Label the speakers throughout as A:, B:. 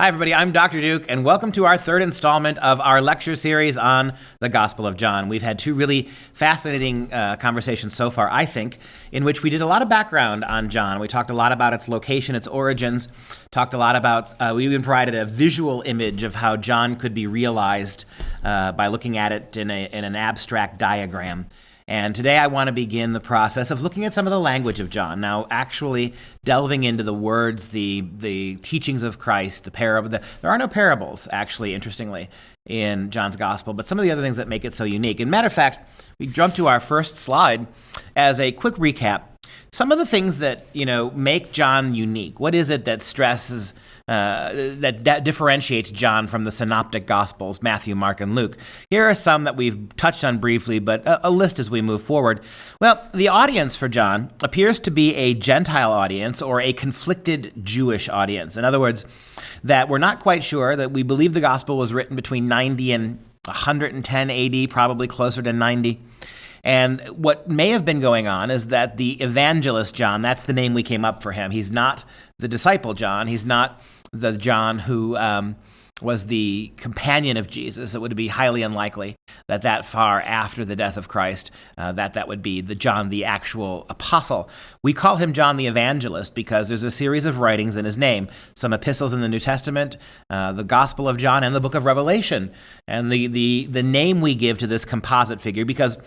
A: Hi, everybody. I'm Dr. Duke, and welcome to our third installment of our lecture series on the Gospel of John. We've had two really fascinating conversations so far, I think, in which we did a lot of background on John. We talked a lot about its location, its origins, talked a lot about, we even provided a visual image of how John could be realized by looking at it in an abstract diagram. And today I want to begin the process of looking at some of the language of John. Now, actually delving into the words, the teachings of Christ, the parable. There are no parables, actually, interestingly, in John's gospel, but some of the other things that make it so unique. And matter of fact, we jump to our first slide as a quick recap. Some of the things that, make John unique. What is it that stresses, that differentiates John from the synoptic gospels, Matthew, Mark, and Luke? Here are some that we've touched on briefly, but a list as we move forward. Well, the audience for John appears to be a Gentile audience or a conflicted Jewish audience. In other words, that we're not quite sure, that we believe the gospel was written between 90 and 110 AD, probably closer to 90. And what may have been going on is that the evangelist John, that's the name we came up for him. He's not the disciple John. He's not the John who was the companion of Jesus. It would be highly unlikely that far after the death of Christ, that would be the John, the actual apostle. We call him John the Evangelist because there's a series of writings in his name, some epistles in the New Testament, the Gospel of John, and the book of Revelation. And the name we give to this composite figure, because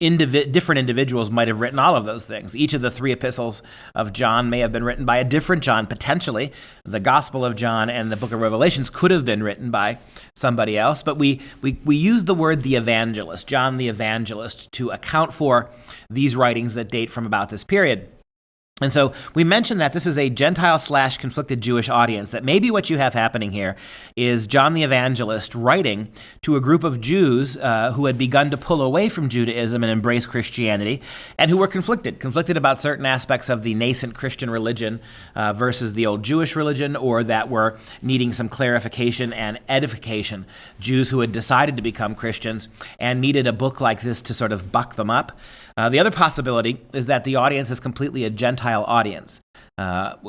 A: different individuals might have written all of those things. Each of the three epistles of John may have been written by a different John, potentially. The Gospel of John and the book of Revelations could have been written by somebody else, but we use the word the evangelist, John the Evangelist, to account for these writings that date from about this period. And so we mentioned that this is a Gentile/conflicted Jewish audience, that maybe what you have happening here is John the Evangelist writing to a group of Jews who had begun to pull away from Judaism and embrace Christianity, and who were conflicted about certain aspects of the nascent Christian religion versus the old Jewish religion, or that were needing some clarification and edification. Jews who had decided to become Christians and needed a book like this to sort of buck them up. The other possibility is that the audience is completely a Gentile audience,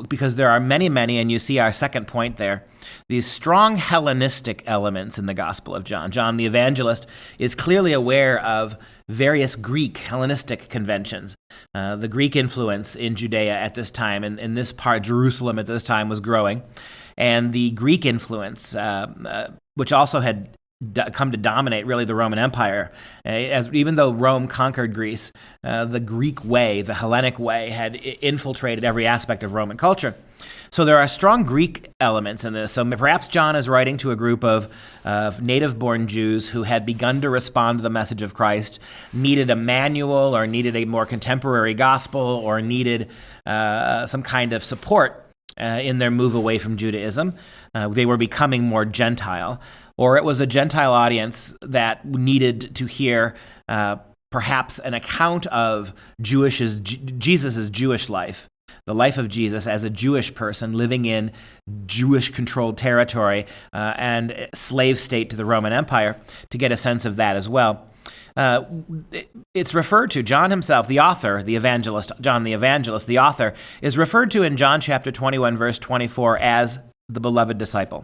A: because there are many, and you see our second point there, these strong Hellenistic elements in the Gospel of John. John the Evangelist is clearly aware of various Greek Hellenistic conventions. The Greek influence in Judea at this time, and in this part, Jerusalem at this time, was growing. And the Greek influence, which also had come to dominate really the Roman Empire. As even though Rome conquered Greece, the Greek way, the Hellenic way, had infiltrated every aspect of Roman culture. So there are strong Greek elements in this. So perhaps John is writing to a group of native-born Jews who had begun to respond to the message of Christ, needed a manual or needed a more contemporary gospel or needed some kind of support in their move away from Judaism. They were becoming more Gentile. Or it was a Gentile audience that needed to hear perhaps an account of Jesus' Jewish life, the life of Jesus as a Jewish person living in Jewish-controlled territory and slave state to the Roman Empire, to get a sense of that as well. It's referred to, John himself, the author, the evangelist, John the Evangelist, the author, is referred to in John chapter 21, verse 24 as the beloved disciple.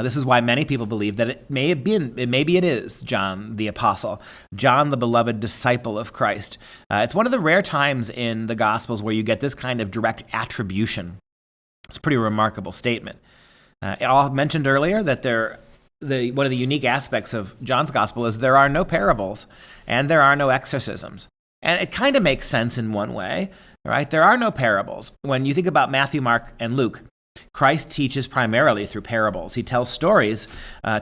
A: This is why many people believe that maybe it is John the Apostle, John the beloved disciple of Christ. It's one of the rare times in the Gospels where you get this kind of direct attribution. It's a pretty remarkable statement. I mentioned earlier that one of the unique aspects of John's Gospel is there are no parables and there are no exorcisms. And it kind of makes sense in one way, right? There are no parables. When you think about Matthew, Mark, and Luke, Christ teaches primarily through parables. He tells stories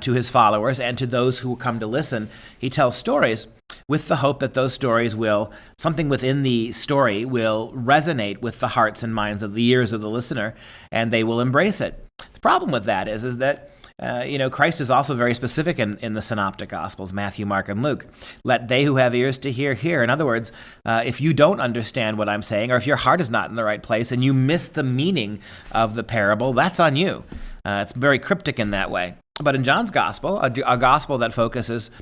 A: to his followers and to those who will come to listen. He tells stories with the hope that those stories something within the story will resonate with the hearts and minds of the ears of the listener, and they will embrace it. The problem with that is that Christ is also very specific in the synoptic gospels, Matthew, Mark, and Luke. Let they who have ears to hear, hear. In other words, if you don't understand what I'm saying, or if your heart is not in the right place and you miss the meaning of the parable, that's on you. It's very cryptic in that way. But in John's gospel, a gospel that focuses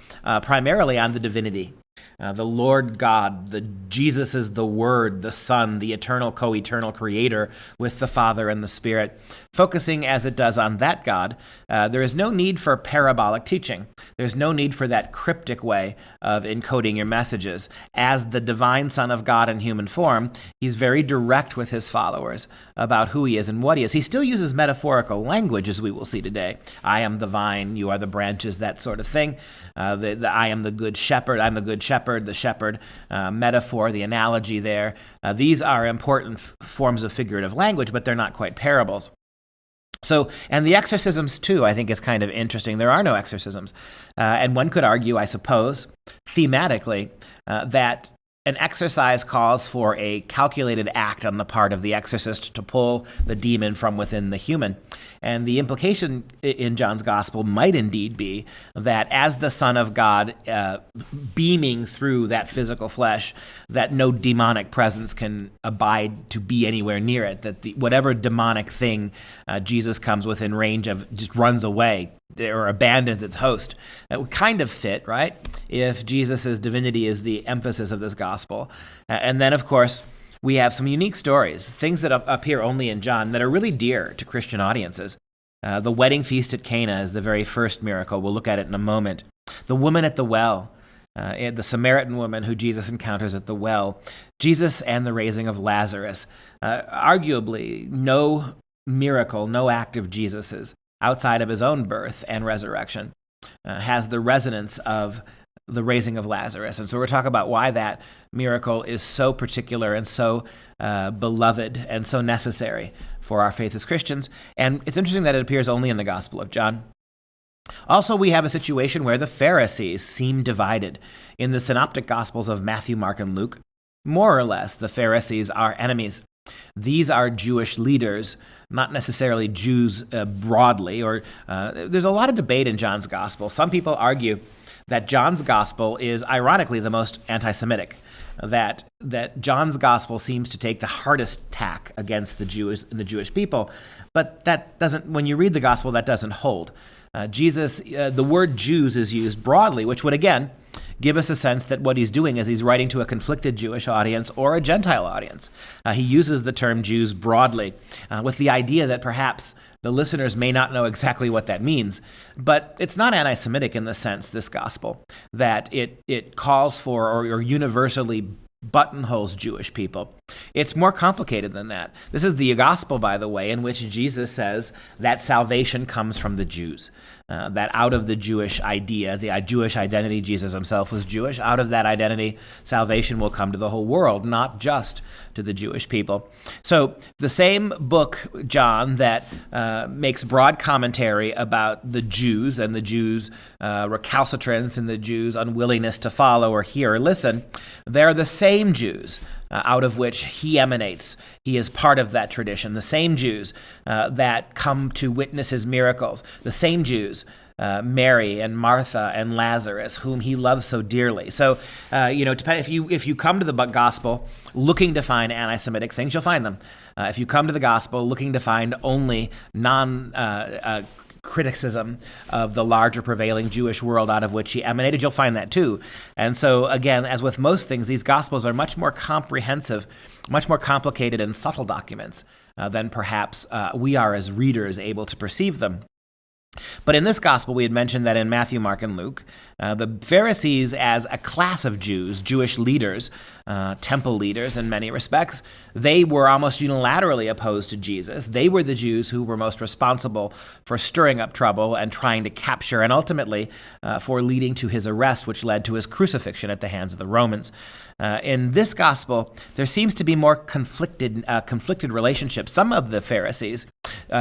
A: primarily on the divinity The Lord God, Jesus is the Word, the Son, the eternal, co-eternal creator with the Father and the Spirit. Focusing as it does on that God, there is no need for parabolic teaching. There's no need for that cryptic way of encoding your messages. As the divine Son of God in human form, he's very direct with his followers about who he is and what he is. He still uses metaphorical language, as we will see today. I am the vine, you are the branches, that sort of thing. I am the good shepherd, I'm the good shepherd, the shepherd metaphor, the analogy there. These are important forms of figurative language, but they're not quite parables. So, and the exorcisms, too, I think is kind of interesting. There are no exorcisms. And one could argue, I suppose, thematically, that an exorcise calls for a calculated act on the part of the exorcist to pull the demon from within the human. And the implication in John's gospel might indeed be that as the Son of God beaming through that physical flesh, that no demonic presence can abide to be anywhere near it, that whatever demonic thing Jesus comes within range of just runs away or abandons its host. That would kind of fit, right, if Jesus' divinity is the emphasis of this gospel. And then, of course, we have some unique stories, things that appear only in John that are really dear to Christian audiences. The wedding feast at Cana is the very first miracle. We'll look at it in a moment. The woman at the well, the Samaritan woman who Jesus encounters at the well, Jesus and the raising of Lazarus. Arguably, no miracle, no act of Jesus's outside of his own birth and resurrection has the resonance of the raising of Lazarus. And so we're talking about why that miracle is so particular and so beloved and so necessary for our faith as Christians. And it's interesting that it appears only in the Gospel of John. Also, we have a situation where the Pharisees seem divided. In the synoptic Gospels of Matthew, Mark, and Luke, more or less, the Pharisees are enemies. These are Jewish leaders, not necessarily Jews broadly, or there's a lot of debate in John's gospel. Some people argue that John's gospel is ironically the most anti-Semitic, that John's gospel seems to take the hardest tack against the Jewish people, but that doesn't, when you read the gospel, that doesn't hold. The word Jews is used broadly, which would again give us a sense that what he's doing is he's writing to a conflicted Jewish audience or a Gentile audience. He uses the term Jews broadly with the idea that perhaps the listeners may not know exactly what that means. But it's not anti-Semitic in the sense, this gospel, that it calls for or universally buttonholes Jewish people. It's more complicated than that. This is the gospel, by the way, in which Jesus says that salvation comes from the Jews. That out of the Jewish idea, the Jewish identity, Jesus himself was Jewish, out of that identity, salvation will come to the whole world, not just to the Jewish people. So the same book, John, that makes broad commentary about the Jews and the Jews' recalcitrance and the Jews' unwillingness to follow or hear or listen, they're the same Jews out of which he emanates. He is part of that tradition. The same Jews that come to witness his miracles. The same Jews, Mary and Martha and Lazarus, whom he loves so dearly. So, if you come to the gospel looking to find anti-Semitic things, you'll find them. If you come to the gospel looking to find only criticism of the larger prevailing Jewish world out of which he emanated, you'll find that too. And so again, as with most things, these gospels are much more comprehensive, much more complicated and subtle documents than perhaps we are as readers able to perceive them. But in this gospel, we had mentioned that in Matthew, Mark, and Luke, the Pharisees as a class of Jews, Jewish leaders, temple leaders in many respects, they were almost unilaterally opposed to Jesus. They were the Jews who were most responsible for stirring up trouble and trying to capture, and ultimately for leading to his arrest, which led to his crucifixion at the hands of the Romans. In this gospel, there seems to be more conflicted relationships. Some of the Pharisees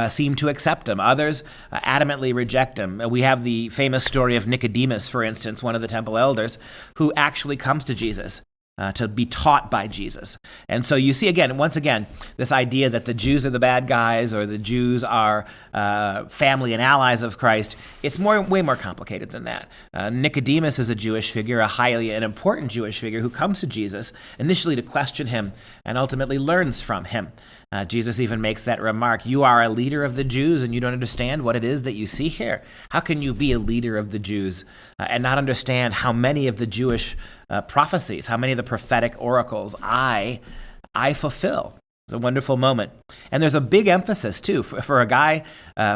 A: seem to accept him. Others adamantly reject him. We have the famous story of Nicodemus, for instance, one of the temple elders, who actually comes to Jesus to be taught by Jesus. And so you see, once again, this idea that the Jews are the bad guys or the Jews are family and allies of Christ. It's way more complicated than that. Nicodemus is a Jewish figure, an important Jewish figure who comes to Jesus initially to question him and ultimately learns from him. Jesus even makes that remark, you are a leader of the Jews and you don't understand what it is that you see here. How can you be a leader of the Jews and not understand how many of the Jewish prophecies, how many of the prophetic oracles I fulfill? It's a wonderful moment. And there's a big emphasis, too, for a guy,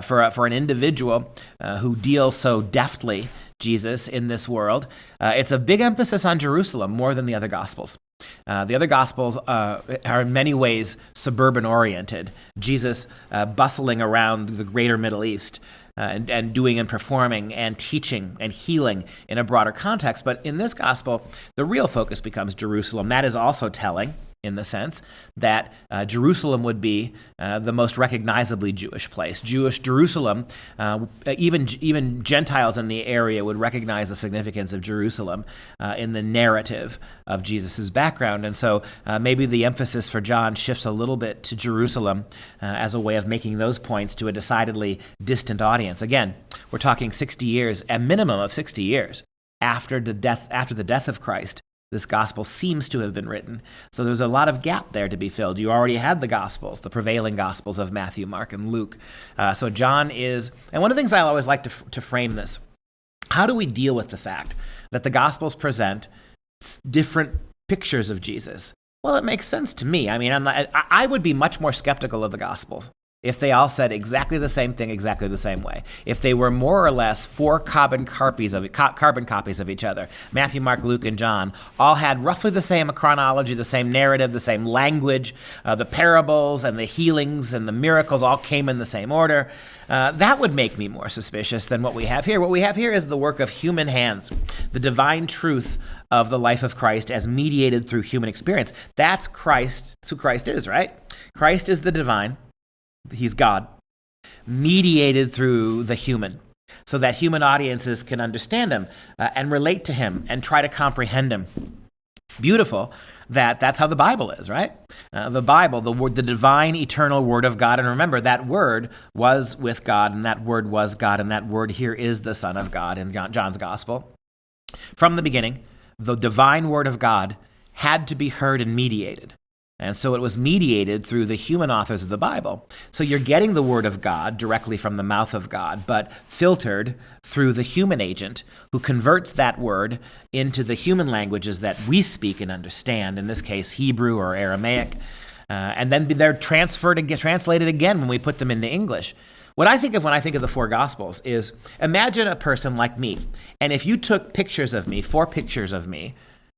A: for an individual who deals so deftly, Jesus, in this world. It's a big emphasis on Jerusalem more than the other Gospels. The other Gospels are in many ways suburban-oriented. Jesus bustling around the greater Middle East and doing and performing and teaching and healing in a broader context. But in this Gospel, the real focus becomes Jerusalem. That is also telling, in the sense that Jerusalem would be the most recognizably Jewish place. Jewish Jerusalem, even Gentiles in the area would recognize the significance of Jerusalem in the narrative of Jesus' background. And so maybe the emphasis for John shifts a little bit to Jerusalem as a way of making those points to a decidedly distant audience. Again, we're talking 60 years, a minimum of 60 years after the death of Christ. This gospel seems to have been written. So there's a lot of gap there to be filled. You already had the gospels, the prevailing gospels of Matthew, Mark, and Luke. So John is, and one of the things I always like to frame this, how do we deal with the fact that the gospels present different pictures of Jesus? Well, it makes sense to me. I mean, I would be much more skeptical of the gospels if they all said exactly the same thing, exactly the same way. If they were more or less four carbon copies of each other, Matthew, Mark, Luke, and John all had roughly the same chronology, the same narrative, the same language, the parables and the healings and the miracles all came in the same order, that would make me more suspicious than what we have here. What we have here is the work of human hands, the divine truth of the life of Christ as mediated through human experience. That's Christ. That's who Christ is, right? Christ is the divine. He's God, mediated through the human, so that human audiences can understand him and relate to him and try to comprehend him. Beautiful that's how the Bible is, right? The Bible, the divine, eternal Word of God. And remember, that Word was with God, and that Word was God, and that Word here is the Son of God in John's Gospel. From the beginning, the divine Word of God had to be heard and mediated. And so it was mediated through the human authors of the Bible. So you're getting the Word of God directly from the mouth of God, but filtered through the human agent who converts that word into the human languages that we speak and understand, in this case, Hebrew or Aramaic. And then they're translated again when we put them into English. What I think of when I think of the four Gospels is, imagine a person like me, and if you took pictures of me, 4 pictures of me,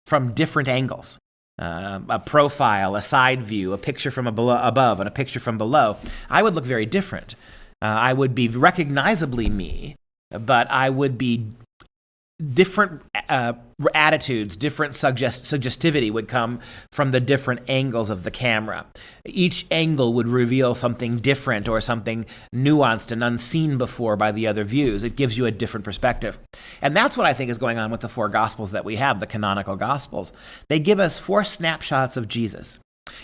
A: from different angles, a profile, a side view, a picture from above, and a picture from below, I would look very different. I would be recognizably me, but I would be different attitudes, different suggestivity would come from the different angles of the camera. Each angle would reveal something different or something nuanced and unseen before by the other views. It gives you a different perspective. And that's what I think is going on with the 4 Gospels that we have, the canonical Gospels. They give us 4 snapshots of Jesus,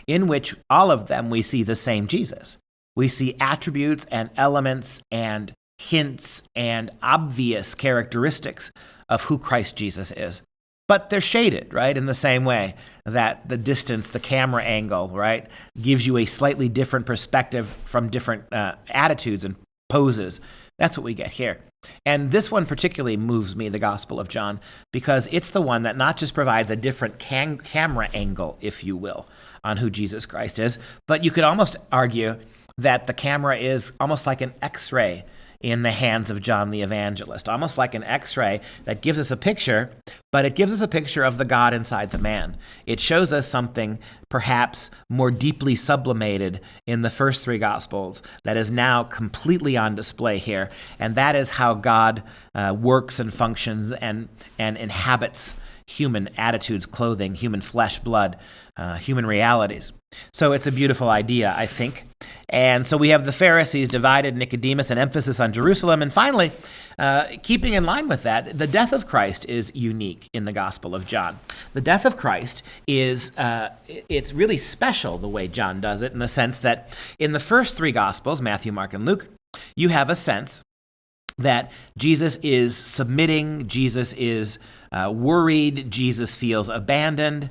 A: in which all of them we see the same Jesus. We see attributes and elements and hints and obvious characteristics of who Christ Jesus is. But they're shaded, right, in the same way that the distance, the camera angle, right, gives you a slightly different perspective from different attitudes and poses. That's what we get here. And this one particularly moves me, the Gospel of John, because it's the one that not just provides a different camera angle, if you will, on who Jesus Christ is, but you could almost argue that the camera is almost like an X-ray in the hands of John the Evangelist, almost like an X-ray that gives us a picture, but it gives us a picture of the God inside the man. It shows us something perhaps more deeply sublimated in the first 3 Gospels that is now completely on display here, and that is how God works and functions and inhabits human attitudes, clothing, human flesh, blood, human realities. So it's a beautiful idea, I think. And so we have the Pharisees divided, Nicodemus, an emphasis on Jerusalem. And finally, keeping in line with that, the death of Christ is unique in the Gospel of John. The death of Christ is, it's really special the way John does it, in the sense that in the first 3 Gospels, Matthew, Mark, and Luke, you have a sense that Jesus is submitting, Jesus is worried, Jesus feels abandoned.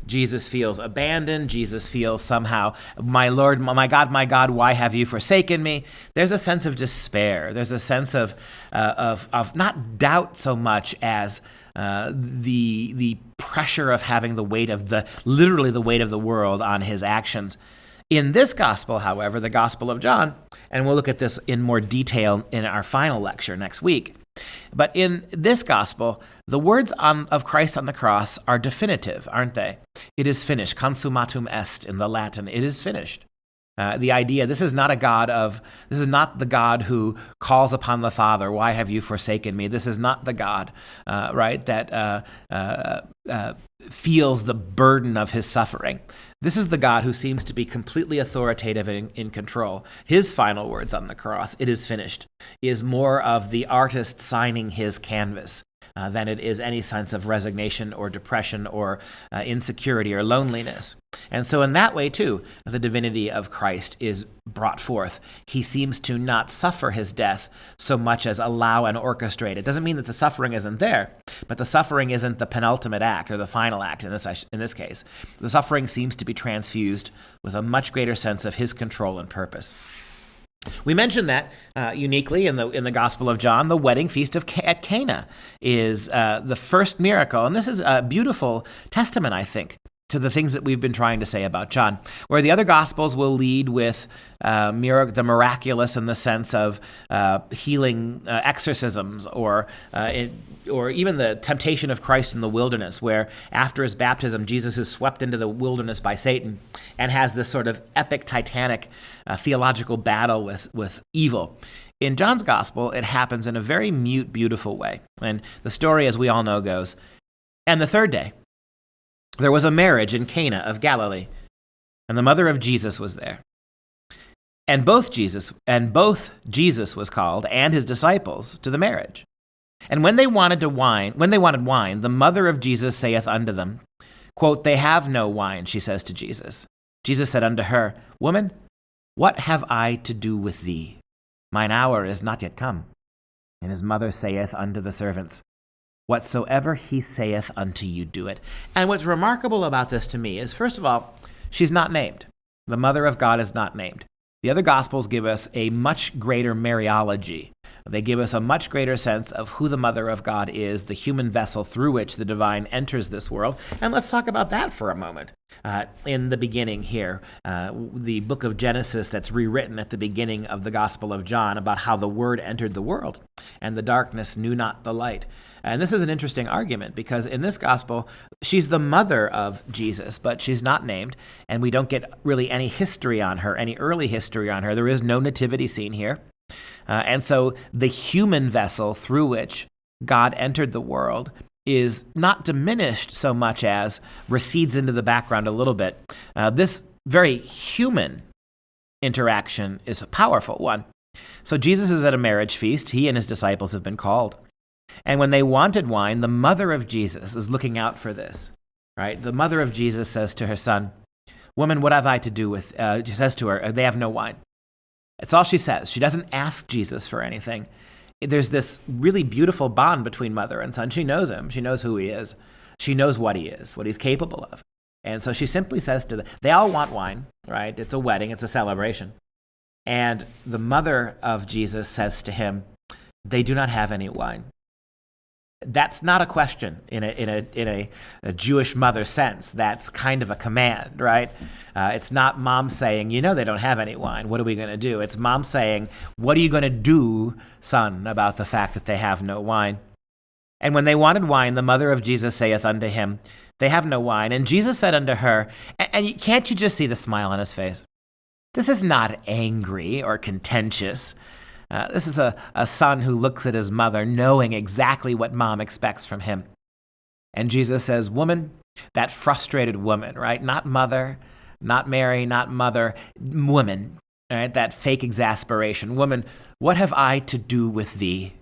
A: Jesus feels abandoned. Jesus feels somehow, my Lord, my God, why have you forsaken me? There's a sense of despair. There's a sense of not doubt so much as the pressure of having literally the weight of the world on his actions. In this gospel, however, the Gospel of John, and we'll look at this in more detail in our final lecture next week, but in this gospel, the words of Christ on the cross are definitive, aren't they? It is finished. Consummatum est in the Latin. It is finished. The idea, this is not the God who calls upon the Father, why have you forsaken me? This is not the God, right, that feels the burden of his suffering. This is the God who seems to be completely authoritative and in control. His final words on the cross, it is finished, is more of the artist signing his canvas than it is any sense of resignation or depression or insecurity or loneliness. And so in that way, too, the divinity of Christ is brought forth. He seems to not suffer his death so much as allow and orchestrate. It doesn't mean that the suffering isn't there, but the suffering isn't the penultimate act or the final act in this case. The suffering seems to be transfused with a much greater sense of his control and purpose. We mentioned that uniquely in the Gospel of John. The wedding feast at Cana is the first miracle, and this is a beautiful testament, I think, to the things that we've been trying to say about John, where the other Gospels will lead with the miraculous in the sense of healing exorcisms or even the temptation of Christ in the wilderness, where after his baptism, Jesus is swept into the wilderness by Satan and has this sort of epic, titanic theological battle with evil. In John's Gospel, it happens in a very mute, beautiful way. And the story, as we all know, goes, and the third day, there was a marriage in Cana of Galilee, and the mother of Jesus was there. And both Jesus was called and his disciples to the marriage. And when they wanted wine, the mother of Jesus saith unto them, quote, they have no wine, she says to Jesus. Jesus said unto her, Woman, what have I to do with thee? Mine hour is not yet come. And his mother saith unto the servants, Whatsoever he saith unto you, do it. And what's remarkable about this to me is, first of all, she's not named. The mother of God is not named. The other Gospels give us a much greater Mariology. They give us a much greater sense of who the mother of God is, the human vessel through which the divine enters this world. And let's talk about that for a moment. In the beginning here, the book of Genesis that's rewritten at the beginning of the Gospel of John about how the Word entered the world and the darkness knew not the light. And this is an interesting argument because in this gospel, she's the mother of Jesus, but she's not named, and we don't get really any history on her, any early history on her. There is no nativity scene here. And so the human vessel through which God entered the world is not diminished so much as recedes into the background a little bit. This very human interaction is a powerful one. So Jesus is at a marriage feast. He and his disciples have been called. And when they wanted wine, the mother of Jesus is looking out for this, right? The mother of Jesus says to her son, Woman, what have I to do with, she says to her, they have no wine. That's all she says. She doesn't ask Jesus for anything. There's this really beautiful bond between mother and son. She knows him. She knows who he is. She knows what he is, what he's capable of. And so she simply says to them, they all want wine, right? It's a wedding. It's a celebration. And the mother of Jesus says to him, they do not have any wine. That's not a question in a Jewish mother sense. That's kind of a command, right? It's not mom saying, they don't have any wine. What are we going to do? It's mom saying, what are you going to do, son, about the fact that they have no wine? And when they wanted wine, the mother of Jesus saith unto him, they have no wine. And Jesus said unto her, and can't you just see the smile on his face? This is not angry or contentious. This is a son who looks at his mother knowing exactly what mom expects from him. And Jesus says, woman, that frustrated woman, right? Not mother, not Mary, not mother, woman, right? That fake exasperation. Woman, what have I to do with thee?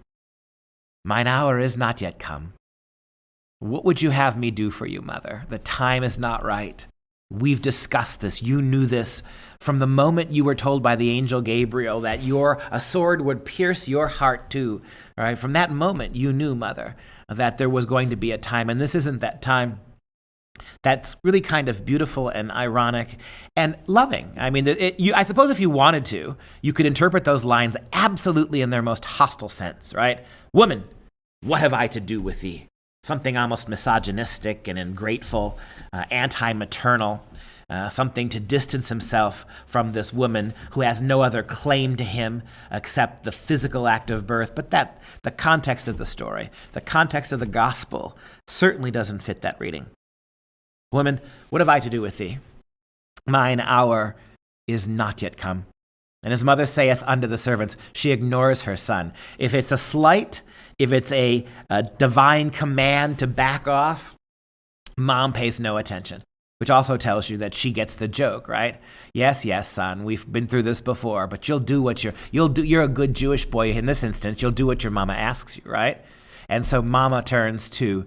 A: Mine hour is not yet come. What would you have me do for you, mother? The time is not right. We've discussed this. You knew this from the moment you were told by the angel Gabriel that a sword would pierce your heart too. All right? From that moment, you knew, mother, that there was going to be a time, and this isn't that time. That's really kind of beautiful and ironic and loving. I mean, I suppose if you wanted to, you could interpret those lines absolutely in their most hostile sense, right? Woman, what have I to do with thee? Something almost misogynistic and ungrateful, anti-maternal, something to distance himself from this woman who has no other claim to him except the physical act of birth. But the context of the story, the context of the gospel certainly doesn't fit that reading. Woman, what have I to do with thee? Mine hour is not yet come. And his mother saith unto the servants, she ignores her son. If it's a slight, if it's a divine command to back off, mom pays no attention, which also tells you that she gets the joke, right? Yes, son, we've been through this before, but you're a good Jewish boy in this instance. You'll do what your mama asks you, right? And so mama turns to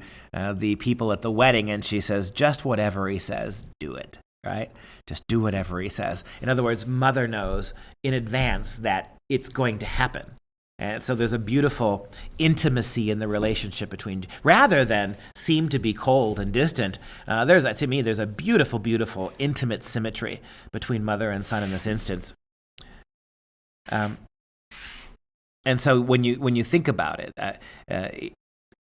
A: the people at the wedding and she says, just whatever he says, do it, right? Just do whatever he says. In other words, mother knows in advance that it's going to happen. And so there's a beautiful intimacy in the relationship between, rather than seem to be cold and distant, there's a beautiful, beautiful intimate symmetry between mother and son in this instance. And so when you think about it,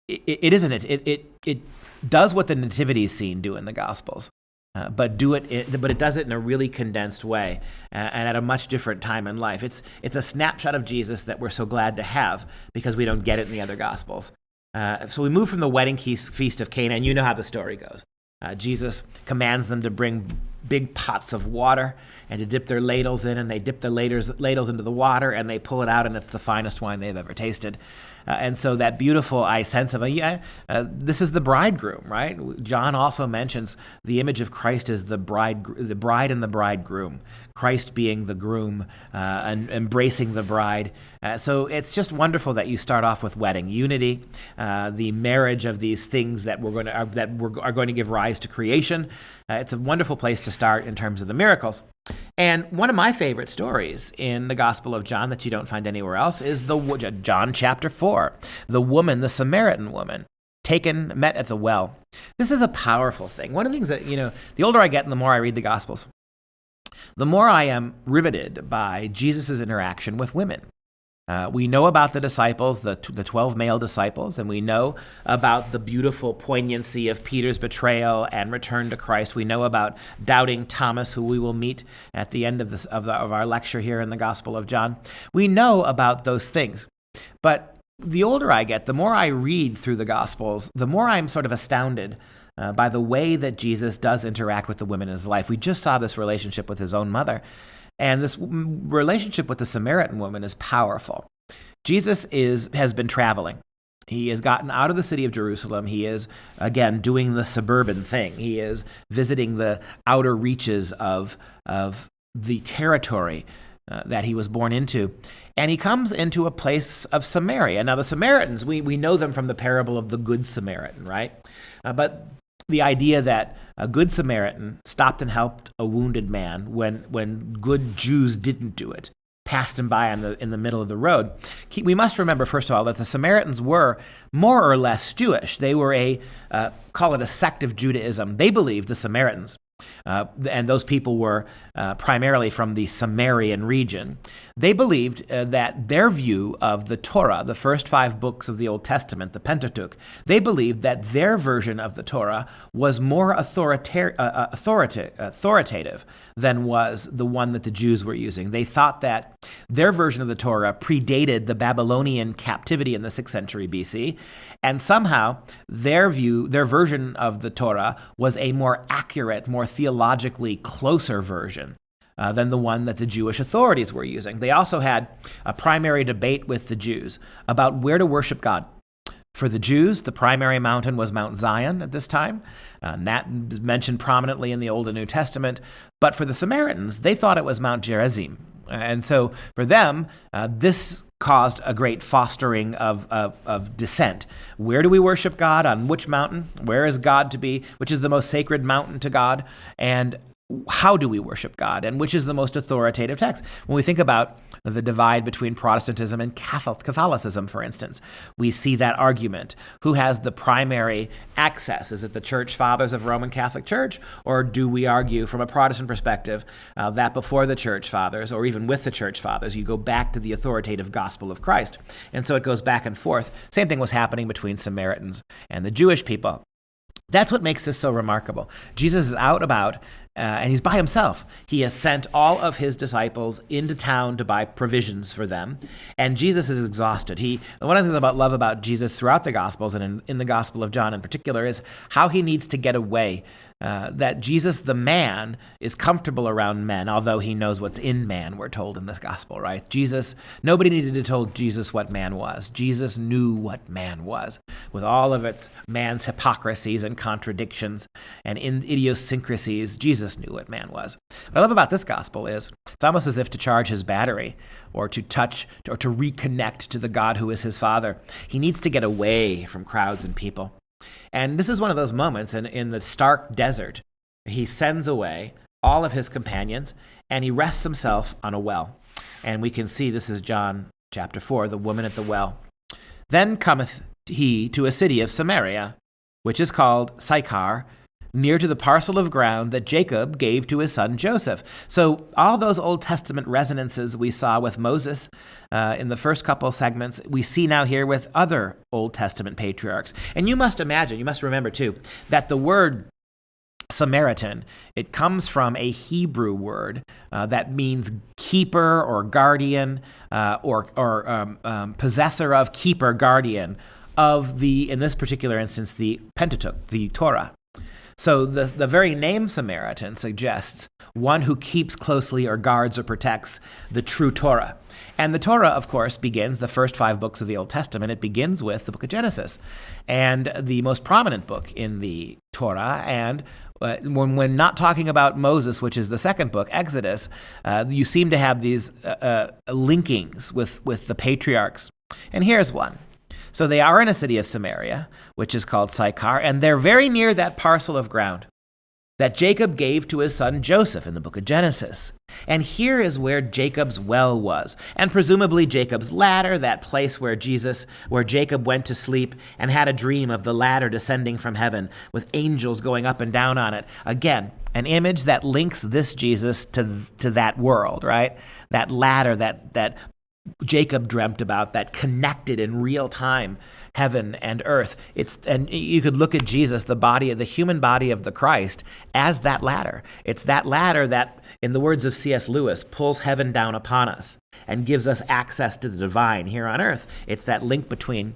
A: it does what the nativity scene do in the Gospels, but it does it in a really condensed way and at a much different time in life. It's a snapshot of Jesus that we're so glad to have because we don't get it in the other Gospels. So we move from the wedding feast of Cana, and you know how the story goes. Jesus commands them to bring big pots of water and to dip their ladles in, and they dip their ladles into the water, and they pull it out, and it's the finest wine they've ever tasted. And so that beautiful sense of, this is the bridegroom, right? John also mentions the image of Christ as the bride and the bridegroom, Christ being the groom and embracing the bride. So it's just wonderful that you start off with wedding, unity, the marriage of these things that are going to give rise to creation. It's a wonderful place to start in terms of the miracles. And one of my favorite stories in the Gospel of John that you don't find anywhere else is John chapter 4, the woman, the Samaritan woman, met at the well. This is a powerful thing. One of the things that, the older I get and the more I read the Gospels, the more I am riveted by Jesus' interaction with women. We know about the disciples, the 12 male disciples, and we know about the beautiful poignancy of Peter's betrayal and return to Christ. We know about doubting Thomas, who we will meet at the end of our lecture here in the Gospel of John. We know about those things. But the older I get, the more I read through the Gospels, the more I'm sort of astounded by the way that Jesus does interact with the women in his life. We just saw this relationship with his own mother. And this relationship with the Samaritan woman is powerful. Jesus has been traveling. He has gotten out of the city of Jerusalem. He is, again, doing the suburban thing. He is visiting the outer reaches of the territory that he was born into. And he comes into a place of Samaria. Now, the Samaritans, we know them from the parable of the Good Samaritan, right? But the idea that a good Samaritan stopped and helped a wounded man when good Jews didn't do it, passed him by in the middle of the road. We must remember, first of all, that the Samaritans were more or less Jewish. They were call it a sect of Judaism. They believed, the Samaritans, and those people were primarily from the Samarian region. They believed that their view of the Torah, the first 5 books of the Old Testament, the Pentateuch, they believed that their version of the Torah was more authoritative than was the one that the Jews were using. They thought that their version of the Torah predated the Babylonian captivity in the 6th century BC, and somehow their version of the Torah was a more accurate, more theologically closer version than the one that the Jewish authorities were using. They also had a primary debate with the Jews about where to worship God. For the Jews, the primary mountain was Mount Zion at this time, and that is mentioned prominently in the Old and New Testament. But for the Samaritans, they thought it was Mount Gerizim. And so for them, this caused a great fostering of dissent. Where do we worship God? On which mountain? Where is God to be? Which is the most sacred mountain to God? And how do we worship God, and which is the most authoritative text? When we think about the divide between Protestantism and Catholicism, for instance, we see that argument. Who has the primary access? Is it the Church Fathers of Roman Catholic Church, or do we argue from a Protestant perspective that before the Church Fathers, or even with the Church Fathers, you go back to the authoritative gospel of Christ? And so it goes back and forth. Same thing was happening between Samaritans and the Jewish people. That's what makes this so remarkable. Jesus is out about, and he's by himself. He has sent all of his disciples into town to buy provisions for them, and Jesus is exhausted. One of the things I love about Jesus throughout the Gospels, and in the Gospel of John in particular, is how he needs to get away. That Jesus, the man, is comfortable around men, although he knows what's in man, we're told in this gospel, right? Nobody needed to tell Jesus what man was. Jesus knew what man was, with all of its man's hypocrisies and contradictions and idiosyncrasies. Jesus knew what man was. What I love about this gospel is it's almost as if to charge his battery, or to touch, or to reconnect to the God who is his Father. He needs to get away from crowds and people. And this is one of those moments in the stark desert. He sends away all of his companions, and he rests himself on a well. And we can see, this is John chapter 4, the woman at the well. Then cometh he to a city of Samaria, which is called Sychar, near to the parcel of ground that Jacob gave to his son Joseph. So all those Old Testament resonances we saw with Moses in the first couple segments, we see now here with other Old Testament patriarchs. And you must remember too, that the word Samaritan, it comes from a Hebrew word that means keeper or guardian or possessor of, keeper, guardian of in this particular instance, the Pentateuch, the Torah. So the very name Samaritan suggests one who keeps closely or guards or protects the true Torah. And the Torah, of course, begins the first 5 books of the Old Testament. It begins with the book of Genesis, and the most prominent book in the Torah. And when not talking about Moses, which is the second book, Exodus, you seem to have these linkings with the patriarchs. And here's one. So they are in a city of Samaria, which is called Sychar, and they're very near that parcel of ground that Jacob gave to his son Joseph in the book of Genesis. And here is where Jacob's well was, and presumably Jacob's ladder, that place where Jacob went to sleep and had a dream of the ladder descending from heaven with angels going up and down on it. Again, an image that links this Jesus to that world, right? That ladder that Jacob dreamt about, that connected in real time heaven and earth. And you could look at Jesus, the human body of the Christ, as that ladder. It's that ladder that, in the words of C.S. Lewis, pulls heaven down upon us and gives us access to the divine here on earth. It's that link between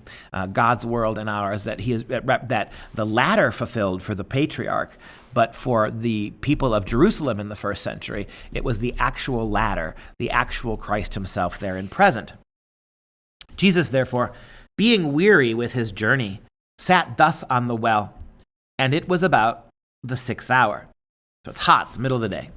A: God's world and ours that that the ladder fulfilled for the patriarch. But for the people of Jerusalem in the first century, it was the actual ladder, the actual Christ himself there and present. Jesus, therefore, being weary with his journey, sat thus on the well, and it was about the 6th hour. So it's hot, it's the middle of the day.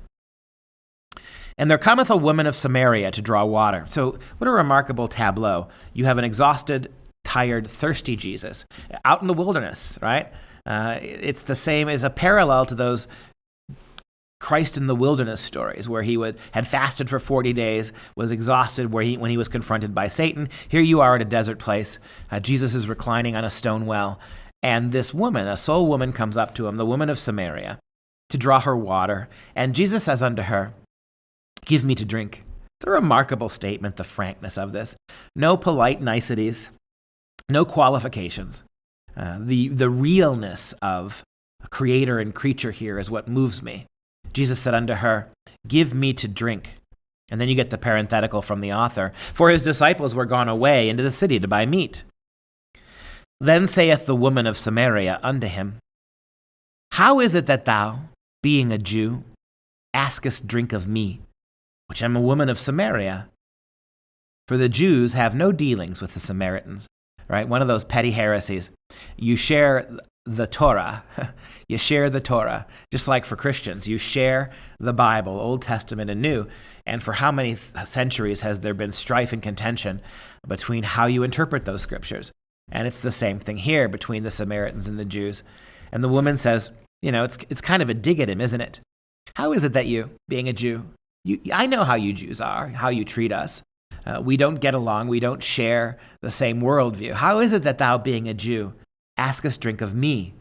A: And there cometh a woman of Samaria to draw water. So what a remarkable tableau. You have an exhausted, tired, thirsty Jesus out in the wilderness, right? It's the same as a parallel to those Christ in the wilderness stories where he had fasted for 40 days, was exhausted when he was confronted by Satan. Here you are at a desert place. Jesus is reclining on a stone well, and this woman, a soul woman, comes up to him, the woman of Samaria, to draw her water. And Jesus says unto her, "Give me to drink." It's a remarkable statement, the frankness of this. No polite niceties, no qualifications. The realness of a creator and creature here is what moves me. Jesus said unto her, "Give me to drink." And then you get the parenthetical from the author. For his disciples were gone away into the city to buy meat. Then saith the woman of Samaria unto him, How is it that thou, being a Jew, askest drink of me, which am a woman of Samaria? For the Jews have no dealings with the Samaritans. Right? One of those petty heresies. You share the Torah. You share the Torah. Just like for Christians, you share the Bible, Old Testament and New. And for how many centuries has there been strife and contention between how you interpret those scriptures? And it's the same thing here between the Samaritans and the Jews. And the woman says, it's kind of a dig at him, isn't it? How is it that you, being a Jew, I know how you Jews are, how you treat us. We don't get along. We don't share the same worldview. How is it that thou, being a Jew, askest drink of me,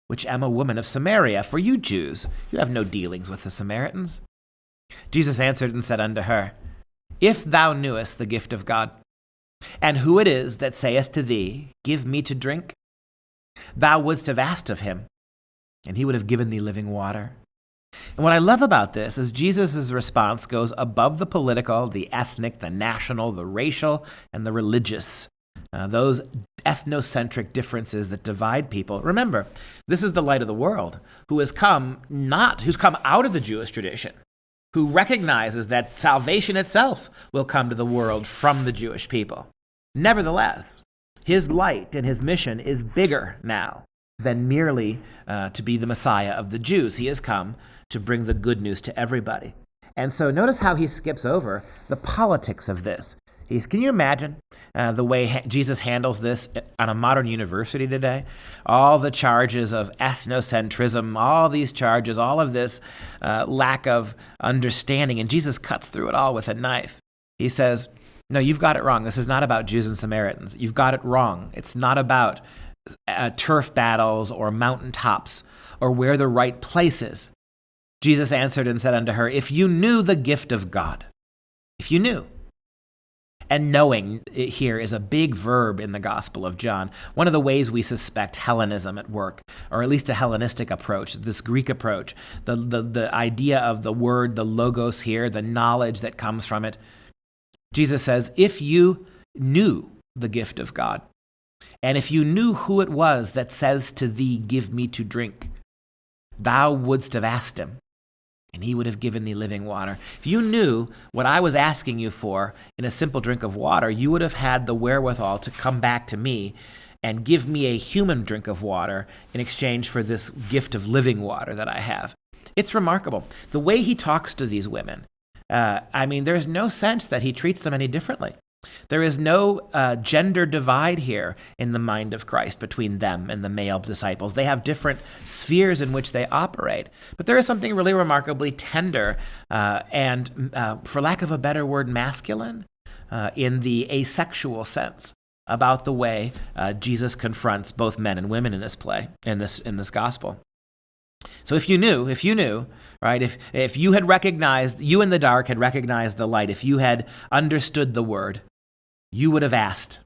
A: which am a woman of Samaria? For you Jews, you have no dealings with the Samaritans. Jesus answered and said unto her, If thou knewest the gift of God, and who it is that saith to thee, Give me to drink, thou wouldst have asked of him, and he would have given thee living water. And what I love about this is Jesus' response goes above the political, the ethnic, the national, the racial, and the religious. Those ethnocentric differences that divide people. Remember, this is the light of the world who's come out of the Jewish tradition, who recognizes that salvation itself will come to the world from the Jewish people. Nevertheless, his light and his mission is bigger now than merely to be the Messiah of the Jews. He has come to bring the good news to everybody. And so notice how he skips over the politics of this. Can you imagine the way Jesus handles this on a modern university today? All the charges of ethnocentrism, all these charges, all of this lack of understanding, and Jesus cuts through it all with a knife. He says, no, you've got it wrong. This is not about Jews and Samaritans. You've got it wrong. It's not about turf battles or mountaintops or where the right place is. Jesus answered and said unto her, If you knew the gift of God, if you knew. And knowing here is a big verb in the Gospel of John. One of the ways we suspect Hellenism at work, or at least a Hellenistic approach, this Greek approach, the idea of the word, the logos here, the knowledge that comes from it. Jesus says, if you knew the gift of God, and if you knew who it was that says to thee, Give me to drink, thou wouldst have asked him, and he would have given thee living water. If you knew what I was asking you for in a simple drink of water, you would have had the wherewithal to come back to me and give me a human drink of water in exchange for this gift of living water that I have. It's remarkable. The way he talks to these women, there's no sense that he treats them any differently. There is no gender divide here in the mind of Christ between them and the male disciples. They have different spheres in which they operate. But there is something really remarkably tender and, for lack of a better word, masculine in the asexual sense about the way Jesus confronts both men and women in this play, in this gospel. So if you knew, right, if you had recognized, you in the dark had recognized the light, if you had understood the word, you would have asked,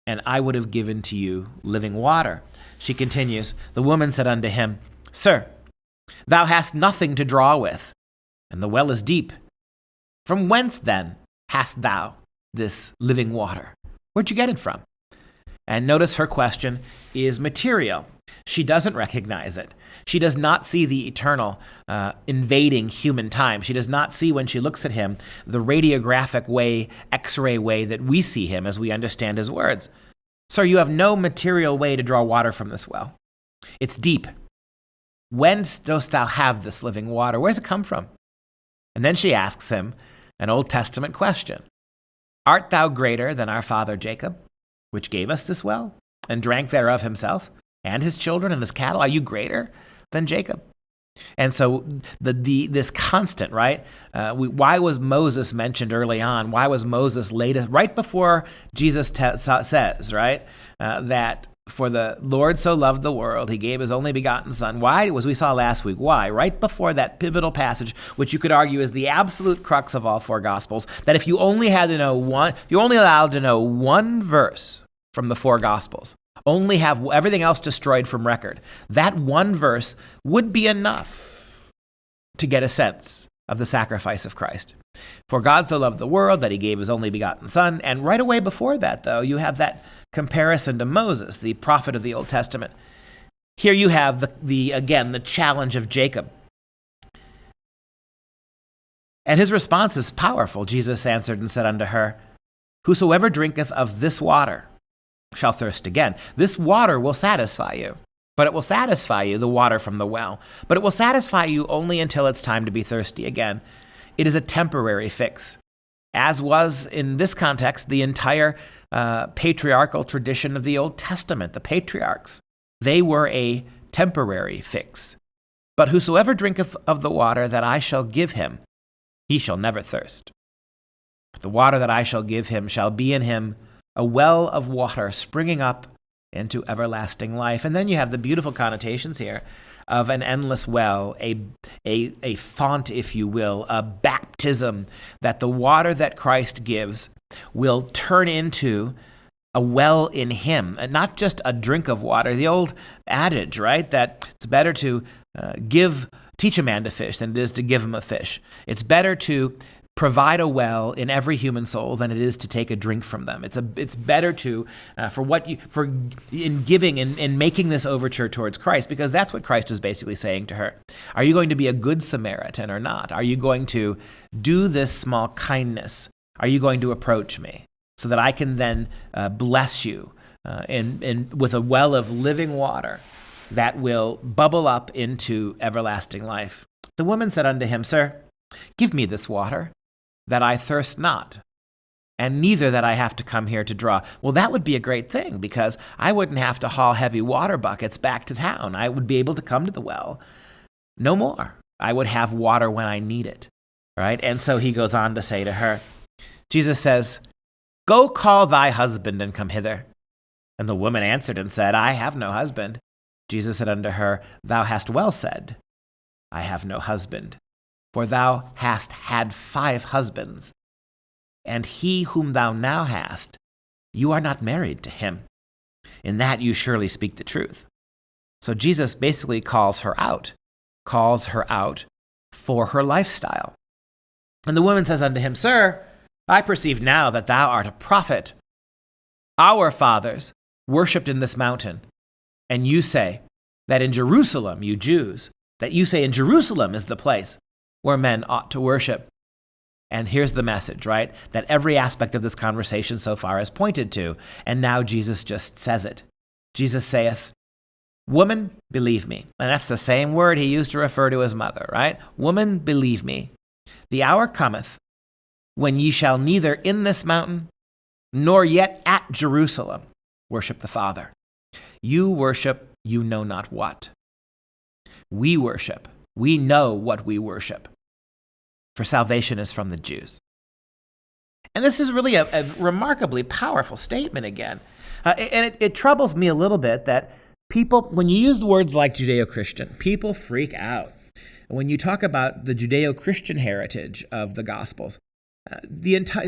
A: and I would have given to you living water. She continues, the woman said unto him, Sir, thou hast nothing to draw with, and the well is deep. From whence then hast thou this living water? Where'd you get it from? And notice her question is material. She doesn't recognize it. She does not see the eternal invading human time. She does not see, when she looks at him, the radiographic way, X-ray way that we see him as we understand his words. Sir, you have no material way to draw water from this well. It's deep. Whence dost thou have this living water? Where does it come from? And then she asks him an Old Testament question. Art thou greater than our father Jacob, which gave us this well, and drank thereof himself, and his children and his cattle? Are you greater than Jacob? And so this constant, right? Why was Moses mentioned early on? Why was Moses right before Jesus says, right, that for the Lord so loved the world, he gave his only begotten son. Why? Was we saw last week. Why? Right before that pivotal passage, which you could argue is the absolute crux of all four Gospels, that if you only had to know one, you're only allowed to know one verse from the four Gospels, only have everything else destroyed from record. That one verse would be enough to get a sense of the sacrifice of Christ. For God so loved the world that he gave his only begotten son. And right away before that, though, you have that comparison to Moses, the prophet of the Old Testament. Here you have the challenge of Jacob. And his response is powerful. Jesus answered and said unto her, Whosoever drinketh of this water shall thirst again. This water will satisfy you, but it will satisfy you, the water from the well, but it will satisfy you only until it's time to be thirsty again. It is a temporary fix, as was in this context the entire patriarchal tradition of the Old Testament. The patriarchs, they were a temporary fix. But whosoever drinketh of the water that I shall give him, he shall never thirst. But the water that I shall give him shall be in him a well of water springing up into everlasting life. And then you have the beautiful connotations here of an endless well, a font, if you will, a baptism, that the water that Christ gives will turn into a well in him, and not just a drink of water. The old adage, right, that it's better to teach a man to fish than it is to give him a fish. It's better to provide a well in every human soul than it is to take a drink from them. It's better to in giving and making this overture towards Christ, because that's what Christ was basically saying to her. Are you going to be a good Samaritan or not? Are you going to do this small kindness? Are you going to approach me so that I can then bless you and with a well of living water that will bubble up into everlasting life? The woman said unto him, Sir, give me this water, that I thirst not, and neither that I have to come here to draw. Well, that would be a great thing, because I wouldn't have to haul heavy water buckets back to town. I would be able to come to the well no more. I would have water when I need it, right? And so he goes on to say to her, Jesus says, Go call thy husband and come hither. And the woman answered and said, I have no husband. Jesus said unto her, Thou hast well said, I have no husband. For thou hast had 5 husbands, and he whom thou now hast, you are not married to him. In that you surely speak the truth. So Jesus basically calls her out for her lifestyle. And the woman says unto him, Sir, I perceive now that thou art a prophet. Our fathers worshipped in this mountain, and you say that in Jerusalem, you Jews, that you say in Jerusalem is the place where men ought to worship. And here's the message, right? That every aspect of this conversation so far has pointed to, and now Jesus just says it. Jesus saith, Woman, believe me. And that's the same word he used to refer to his mother, right? Woman, believe me. The hour cometh when ye shall neither in this mountain nor yet at Jerusalem worship the Father. You worship, you know not what. We worship. We know what we worship, for salvation is from the Jews. And this is really a remarkably powerful statement again. And it troubles me a little bit that people, when you use words like Judeo-Christian, people freak out. When you talk about the Judeo-Christian heritage of the Gospels,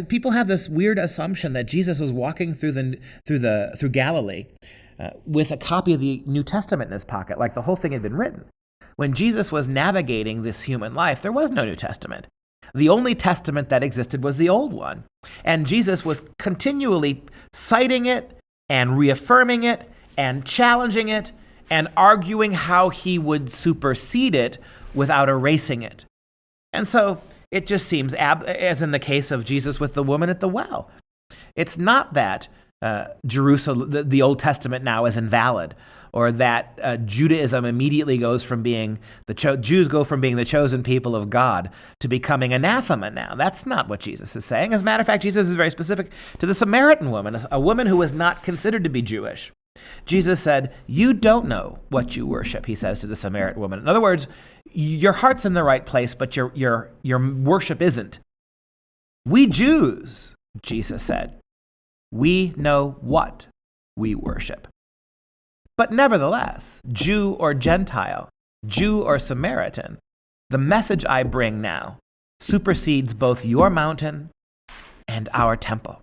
A: people have this weird assumption that Jesus was walking through Galilee with a copy of the New Testament in his pocket, like the whole thing had been written. When Jesus was navigating this human life, there was no New Testament. The only testament that existed was the old one. And Jesus was continually citing it and reaffirming it and challenging it and arguing how he would supersede it without erasing it. And so it just seems, as in the case of Jesus with the woman at the well, it's not that Jerusalem, the Old Testament now is invalid, or that Judaism immediately goes from being Jews go from being the chosen people of God to becoming anathema now. That's not what Jesus is saying. As a matter of fact, Jesus is very specific to the Samaritan woman, a woman who was not considered to be Jewish. Jesus said, you don't know what you worship, he says to the Samaritan woman. In other words, your heart's in the right place, but your worship isn't. We Jews, Jesus said, we know what we worship. But nevertheless, Jew or Gentile, Jew or Samaritan, the message I bring now supersedes both your mountain and our temple.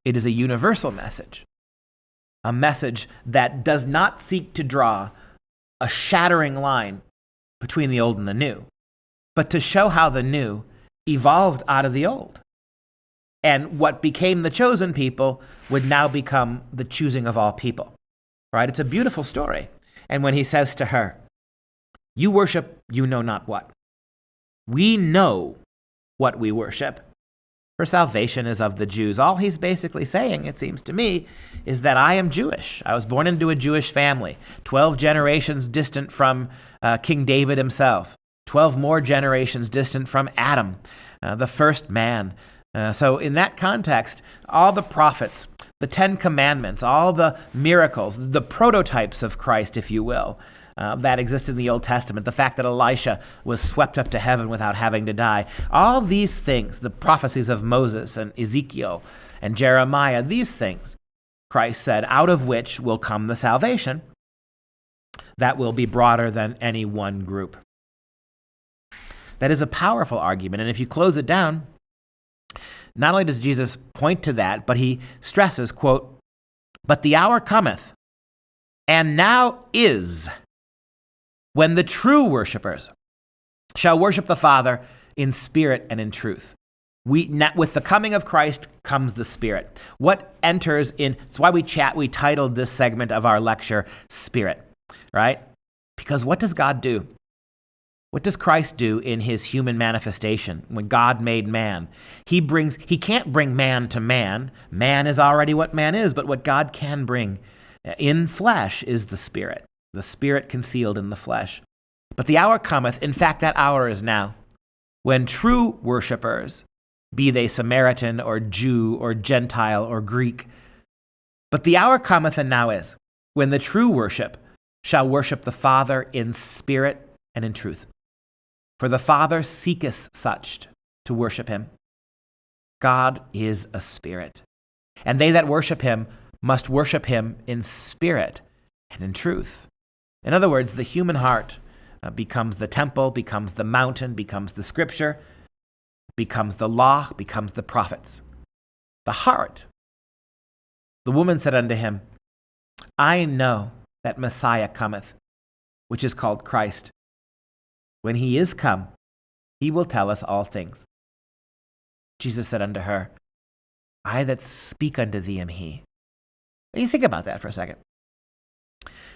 A: It is a universal message, a message that does not seek to draw a shattering line between the old and the new, but to show how the new evolved out of the old. And what became the chosen people would now become the choosing of all people. Right? It's a beautiful story. And when he says to her, you worship, you know not what. We know what we worship, for salvation is of the Jews. All he's basically saying, it seems to me, is that I am Jewish. I was born into a Jewish family, 12 generations distant from King David himself, 12 more generations distant from Adam, the first man. So in that context, all the prophets, the 10 Commandments, all the miracles, the prototypes of Christ, if you will, that existed in the Old Testament, the fact that Elisha was swept up to heaven without having to die, all these things, the prophecies of Moses and Ezekiel and Jeremiah, these things, Christ said, out of which will come the salvation that will be broader than any one group. That is a powerful argument, and if you close it down, not only does Jesus point to that, but he stresses, quote, "But the hour cometh, and now is, when the true worshipers shall worship the Father in spirit and in truth." With the coming of Christ comes the Spirit. What enters in, that's why we titled this segment of our lecture, Spirit, right? Because what does God do? What does Christ do in his human manifestation when God made man? He can't bring man to man. Man is already what man is, but what God can bring in flesh is the Spirit concealed in the flesh. But the hour cometh, in fact, that hour is now, when true worshipers, be they Samaritan or Jew or Gentile or Greek, but the hour cometh and now is, when the true worship shall worship the Father in spirit and in truth. For the Father seeketh such to worship him. God is a spirit, and they that worship him must worship him in spirit and in truth. In other words, the human heart becomes the temple, becomes the mountain, becomes the scripture, becomes the law, becomes the prophets. The heart. The woman said unto him, I know that Messiah cometh, which is called Christ. When he is come, he will tell us all things. Jesus said unto her, I that speak unto thee am he. And you think about that for a second.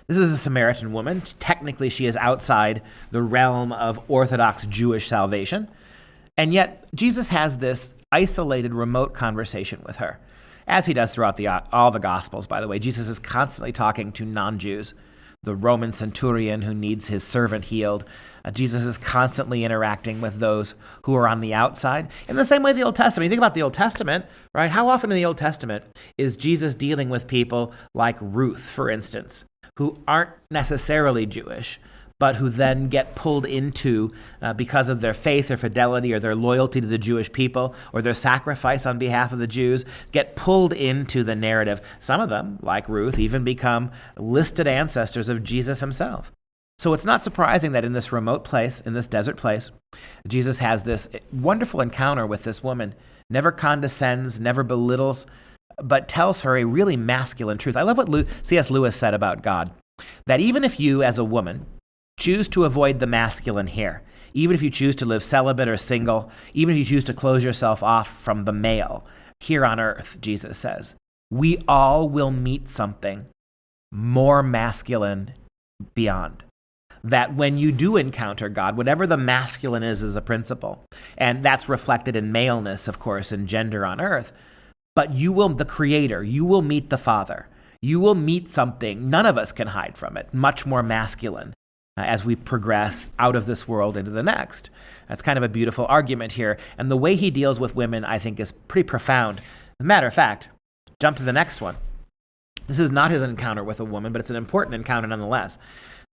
A: This is a Samaritan woman. Technically, she is outside the realm of Orthodox Jewish salvation. And yet, Jesus has this isolated, remote conversation with her, as he does throughout all the Gospels, by the way. Jesus is constantly talking to non-Jews. The Roman centurion who needs his servant healed. Jesus is constantly interacting with those who are on the outside. In the same way the Old Testament, you think about the Old Testament, right? How often in the Old Testament is Jesus dealing with people like Ruth, for instance, who aren't necessarily Jewish, but who then get pulled into, because of their faith or fidelity or their loyalty to the Jewish people or their sacrifice on behalf of the Jews, get pulled into the narrative. Some of them, like Ruth, even become listed ancestors of Jesus himself. So it's not surprising that in this remote place, in this desert place, Jesus has this wonderful encounter with this woman, never condescends, never belittles, but tells her a really masculine truth. I love what C.S. Lewis said about God, that even if you, as a woman, choose to avoid the masculine here, even if you choose to live celibate or single, even if you choose to close yourself off from the male, here on earth, Jesus says, we all will meet something more masculine beyond. That when you do encounter God, whatever the masculine is a principle, and that's reflected in maleness, of course, and gender on earth, but you will, the Creator, you will meet the Father. You will meet something, none of us can hide from it, much more masculine as we progress out of this world into the next. That's kind of a beautiful argument here. And the way he deals with women, I think, is pretty profound. As a matter of fact, jump to the next one. This is not his encounter with a woman, but it's an important encounter nonetheless.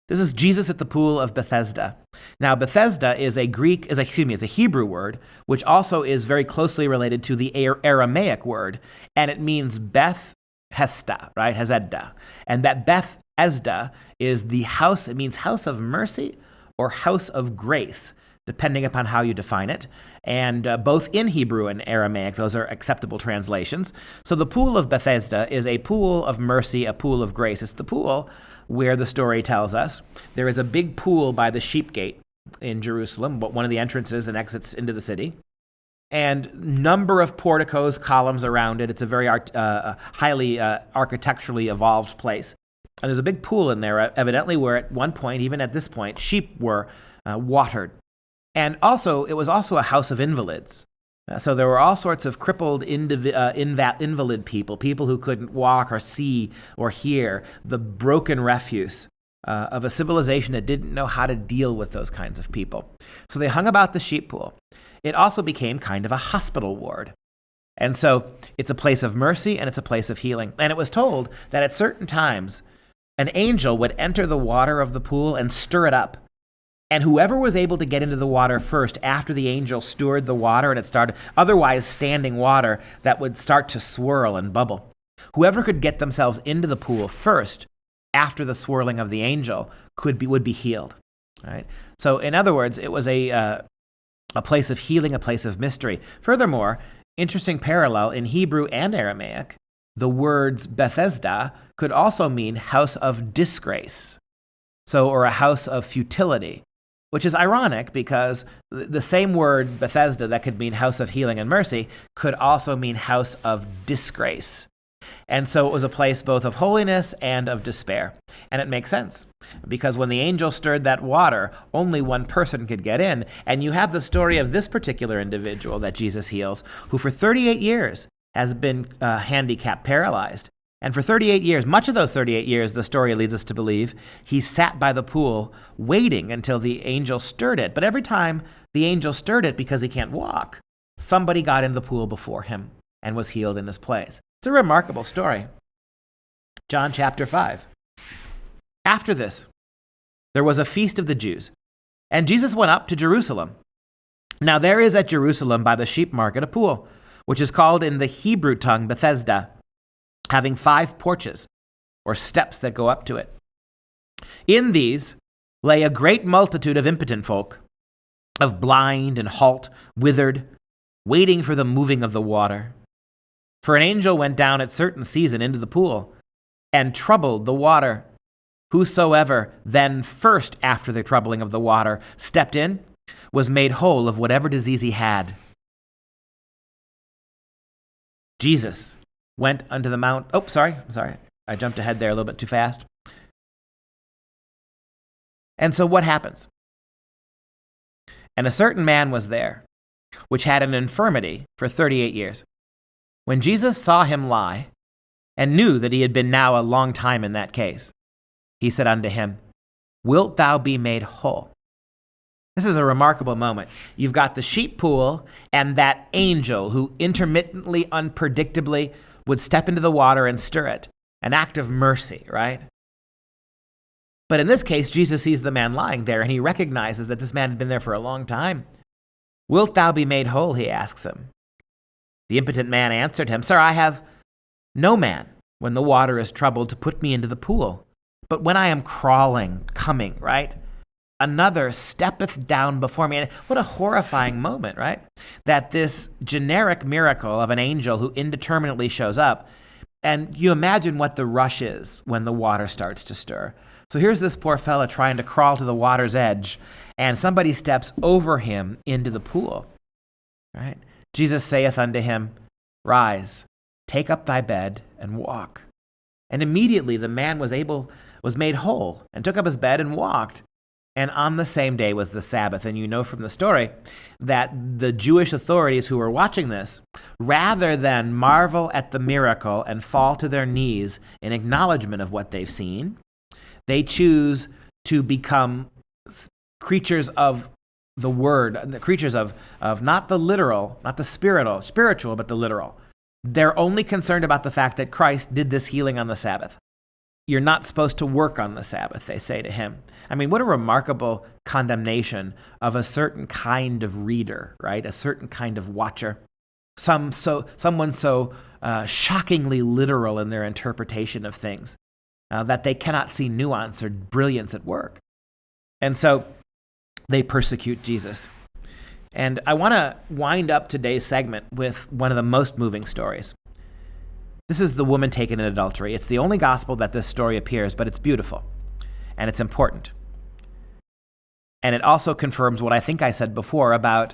A: This is Jesus at the pool of Bethesda. Now, Bethesda is a Hebrew word, which also is very closely related to the Aramaic word, and it means Beth Hesda, right? Heseda. And that Beth Hesda is the house, it means house of mercy or house of grace, depending upon how you define it. And both in Hebrew and Aramaic, those are acceptable translations. So the pool of Bethesda is a pool of mercy, a pool of grace. It's the pool where the story tells us there is a big pool by the sheep gate in Jerusalem, one of the entrances and exits into the city, and number of porticos, columns around it. It's a very highly architecturally evolved place. And there's a big pool in there, evidently, where at one point, even at this point, sheep were watered. And also, it was also a house of invalids. So there were all sorts of crippled invalid people who couldn't walk or see or hear, the broken refuse of a civilization that didn't know how to deal with those kinds of people. So they hung about the sheep pool. It also became kind of a hospital ward. And so it's a place of mercy and it's a place of healing. And it was told that at certain times, an angel would enter the water of the pool and stir it up. And whoever was able to get into the water first after the angel stirred the water and it started, otherwise standing water that would start to swirl and bubble. Whoever could get themselves into the pool first after the swirling of the angel would be healed. Right? So in other words, it was a place of healing, a place of mystery. Furthermore, interesting parallel in Hebrew and Aramaic, the words Bethesda could also mean house of disgrace, or a house of futility, which is ironic because the same word Bethesda that could mean house of healing and mercy could also mean house of disgrace. And so it was a place both of holiness and of despair. And it makes sense because when the angel stirred that water, only one person could get in. And you have the story of this particular individual that Jesus heals, who for 38 years has been handicapped, paralyzed. And for 38 years, much of those 38 years, the story leads us to believe, he sat by the pool waiting until the angel stirred it. But every time the angel stirred it, because he can't walk, somebody got in the pool before him and was healed in his place. It's a remarkable story. John chapter 5. After this, there was a feast of the Jews, and Jesus went up to Jerusalem. Now there is at Jerusalem by the sheep market a pool, which is called in the Hebrew tongue Bethesda, having 5 porches, or steps that go up to it. In these lay a great multitude of impotent folk, of blind and halt, withered, waiting for the moving of the water. For an angel went down at certain season into the pool, and troubled the water. Whosoever then first after the troubling of the water stepped in, was made whole of whatever disease he had. Jesus went unto the mount. Oh, sorry. I jumped ahead there a little bit too fast. And so what happens? And a certain man was there, which had an infirmity for 38 years. When Jesus saw him lie, and knew that he had been now a long time in that case, he said unto him, Wilt thou be made whole? This is a remarkable moment. You've got the sheep pool and that angel who intermittently, unpredictably would step into the water and stir it. An act of mercy, right? But in this case, Jesus sees the man lying there, and he recognizes that this man had been there for a long time. Wilt thou be made whole? He asks him. The impotent man answered him, Sir, I have no man, when the water is troubled, to put me into the pool. But when I am coming, right? Another steppeth down before me. And what a horrifying moment, right? That this generic miracle of an angel who indeterminately shows up, and you imagine what the rush is when the water starts to stir. So here's this poor fella trying to crawl to the water's edge, and somebody steps over him into the pool, right? Jesus saith unto him, Rise, take up thy bed, and walk. And immediately the man was made whole, and took up his bed and walked. And on the same day was the Sabbath. And you know from the story that the Jewish authorities who were watching this, rather than marvel at the miracle and fall to their knees in acknowledgement of what they've seen, they choose to become creatures of the word, the creatures of not the literal, not the spiritual, but the literal. They're only concerned about the fact that Christ did this healing on the Sabbath. You're not supposed to work on the Sabbath, they say to him. I mean, what a remarkable condemnation of a certain kind of reader, right? A certain kind of watcher. Someone so shockingly literal in their interpretation of things that they cannot see nuance or brilliance at work. And so they persecute Jesus. And I want to wind up today's segment with one of the most moving stories. This is the woman taken in adultery. It's the only gospel that this story appears, but it's beautiful and it's important. And it also confirms what I think I said before about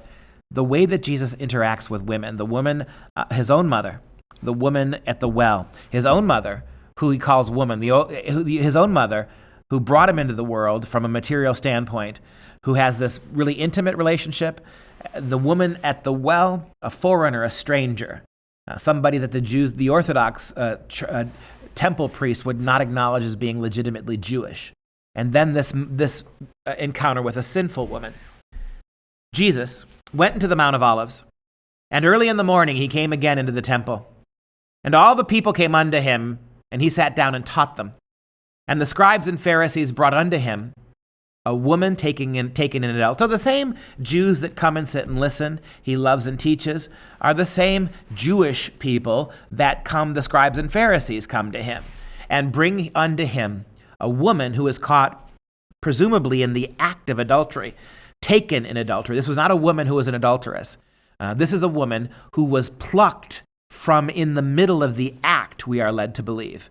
A: the way that Jesus interacts with women. The woman, his own mother, the woman at the well, his own mother, who he calls woman, his own mother, who brought him into the world from a material standpoint, who has this really intimate relationship. The woman at the well, a forerunner, a stranger, somebody that the Jews, the Orthodox temple priest would not acknowledge as being legitimately Jewish. And then this encounter with a sinful woman. Jesus went into the Mount of Olives, and early in the morning he came again into the temple. And all the people came unto him, and he sat down and taught them. And the scribes and Pharisees brought unto him a woman taken in adultery. So the same Jews that come and sit and listen, he loves and teaches, are the same Jewish people that the scribes and Pharisees come to him and bring unto him a woman who is caught presumably in the act of adultery, taken in adultery. This was not a woman who was an adulteress. This is a woman who was plucked from in the middle of the act, we are led to believe.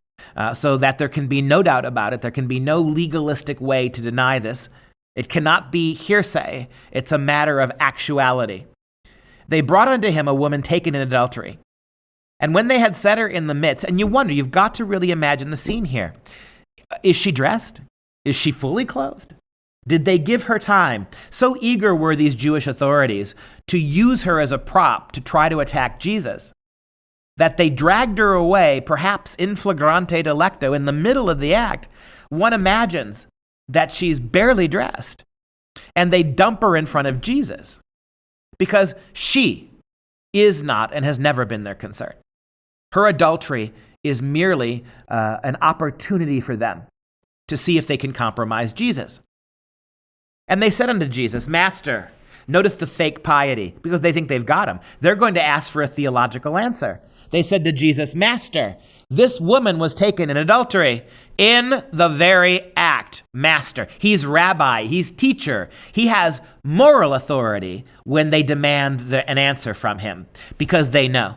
A: So that there can be no doubt about it. There can be no legalistic way to deny this. It cannot be hearsay. It's a matter of actuality. They brought unto him a woman taken in adultery. And when they had set her in the midst, and you wonder, you've got to really imagine the scene here. Is she dressed? Is she fully clothed? Did they give her time? So eager were these Jewish authorities to use her as a prop to try to attack Jesus, that they dragged her away, perhaps in flagrante delicto, in the middle of the act. One imagines that she's barely dressed, and they dump her in front of Jesus because she is not and has never been their concern. Her adultery is merely an opportunity for them to see if they can compromise Jesus. And they said unto Jesus, Master, notice the fake piety, because they think they've got him. They're going to ask for a theological answer. They said to Jesus, Master, this woman was taken in adultery in the very act. Master. He's rabbi. He's teacher. He has moral authority when they demand an answer from him, because they know.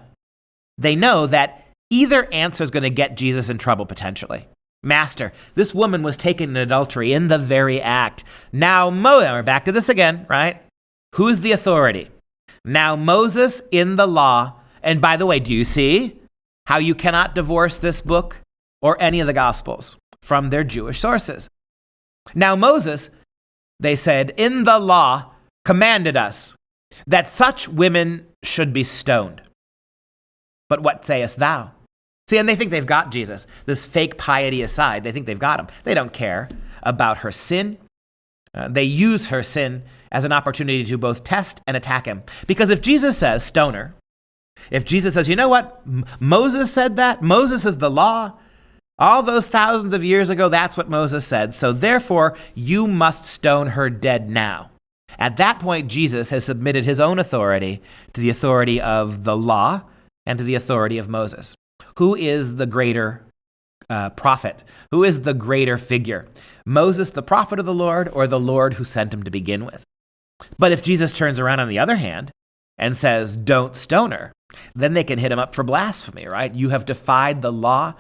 A: They know that either answer is going to get Jesus in trouble potentially. Master, this woman was taken in adultery in the very act. Now, we're back to this again, right? Who's the authority? Now, Moses in the law. And by the way, do you see how you cannot divorce this book or any of the Gospels from their Jewish sources? Now Moses, they said, in the law commanded us that such women should be stoned. But what sayest thou? See, and they think they've got Jesus. This fake piety aside, they think they've got him. They don't care about her sin. They use her sin as an opportunity to both test and attack him. Because if Jesus says, stone her, if Jesus says, you know what, Moses said that, Moses is the law, all those thousands of years ago, that's what Moses said, so therefore you must stone her dead now. At that point, Jesus has submitted his own authority to the authority of the law and to the authority of Moses. Who is the greater prophet? Who is the greater figure? Moses, the prophet of the Lord, or the Lord who sent him to begin with? But if Jesus turns around on the other hand and says, don't stone her, then they can hit him up for blasphemy, right? You have defied the law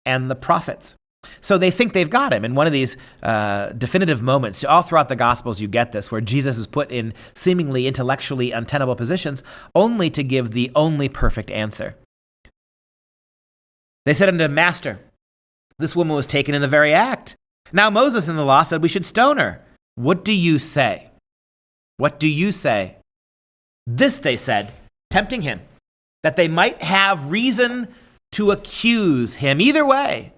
A: and the prophets. So they think they've got him. In one of these definitive moments, all throughout the Gospels you get this, where Jesus is put in seemingly intellectually untenable positions only to give the only perfect answer. They said unto him, Master, this woman was taken in the very act. Now Moses in the law said we should stone her. What do you say? What do you say? This they said, tempting him, that they might have reason to accuse him either way.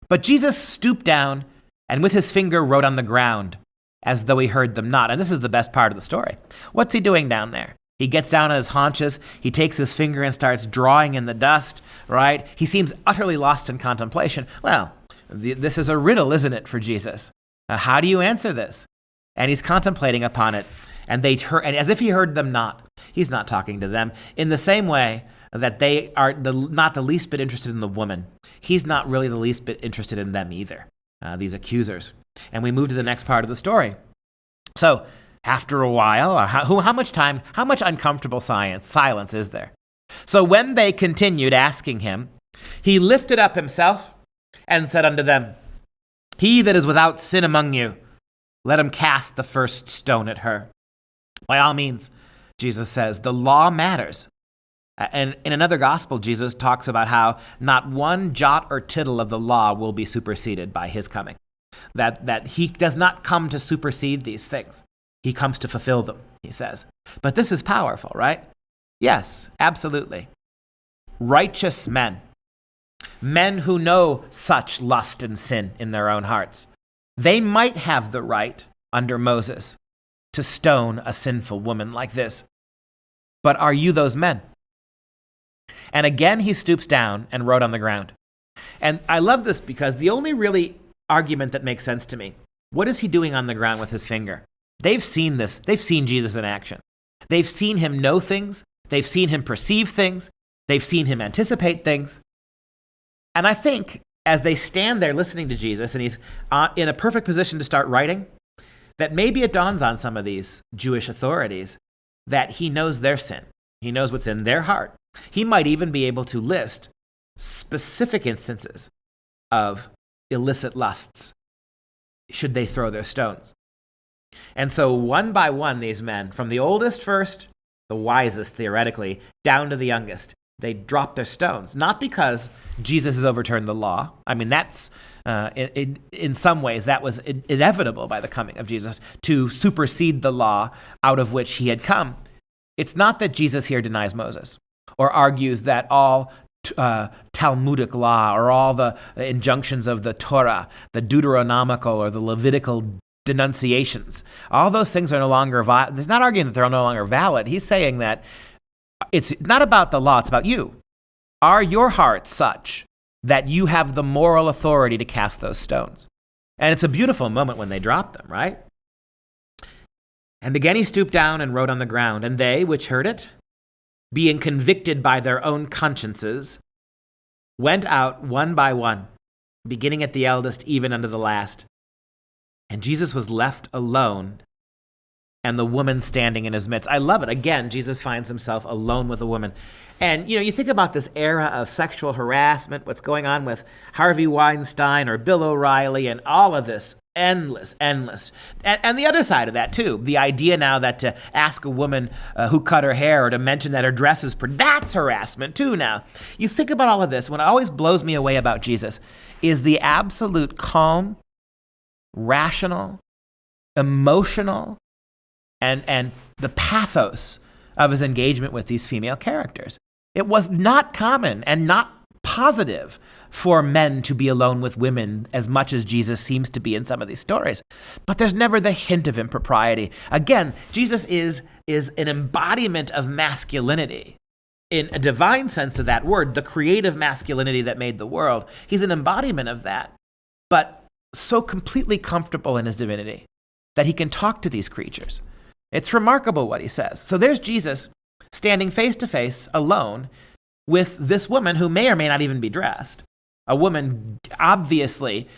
A: But Jesus stooped down and with his finger wrote on the ground as though he heard them not. And this is the best part of the story. What's he doing down there? He gets down on his haunches. He takes his finger and starts drawing in the dust, right? He seems utterly lost in contemplation. Well, this is a riddle, isn't it, for Jesus? How do you answer this? And he's contemplating upon it. And they heard, and as if he heard them not. He's not talking to them. In the same way that they are not the least bit interested in the woman, he's not really the least bit interested in them either, these accusers. And we move to the next part of the story. So, after a while, how much uncomfortable silence is there? So when they continued asking him, he lifted up himself and said unto them, He that is without sin among you, let him cast the first stone at her. By all means, Jesus says, the law matters. And in another gospel, Jesus talks about how not one jot or tittle of the law will be superseded by his coming. That he does not come to supersede these things. He comes to fulfill them, he says. But this is powerful, right? Yes, absolutely. Righteous men who know such lust and sin in their own hearts, they might have the right under Moses to stone a sinful woman like this. But are you those men? And again he stoops down and wrote on the ground. And I love this because the only really argument that makes sense to me. What is he doing on the ground with his finger? They've seen this. They've seen Jesus in action. They've seen him know things. They've seen him perceive things. They've seen him anticipate things. And I think as they stand there listening to Jesus, and he's in a perfect position to start writing, that maybe it dawns on some of these Jewish authorities that he knows their sin. He knows what's in their heart. He might even be able to list specific instances of illicit lusts should they throw their stones. And so one by one, these men, from the oldest first, the wisest theoretically, down to the youngest, they drop their stones. Not because Jesus has overturned the law. I mean, that's, in some ways, that was inevitable by the coming of Jesus, to supersede the law out of which he had come. It's not that Jesus here denies Moses or argues that all Talmudic law or all the injunctions of the Torah, the Deuteronomical or the Levitical denunciations, all those things are no longer valid. He's not arguing that they're no longer valid. He's saying that it's not about the law, it's about you. Are your hearts such that you have the moral authority to cast those stones? And it's a beautiful moment when they drop them, right? And again he stooped down and wrote on the ground, and they, which heard it, being convicted by their own consciences, went out one by one, beginning at the eldest, even unto the last. And Jesus was left alone, and the woman standing in his midst. I love it. Again, Jesus finds himself alone with a woman. And, you think about this era of sexual harassment, what's going on with Harvey Weinstein or Bill O'Reilly and all of this. Endless. And the other side of that, too, the idea now that to ask a woman who cut her hair or to mention that her dress is that's harassment, too, now. You think about all of this. What always blows me away about Jesus is the absolute calm, rational, emotional, and the pathos of his engagement with these female characters. It was not common and not positive for men to be alone with women as much as Jesus seems to be in some of these stories. But there's never the hint of impropriety. Again, Jesus is an embodiment of masculinity. In a divine sense of that word, the creative masculinity that made the world. He's an embodiment of that, but so completely comfortable in his divinity that he can talk to these creatures. It's remarkable what he says. So there's Jesus standing face to face, alone, with this woman who may or may not even be dressed. A woman obviously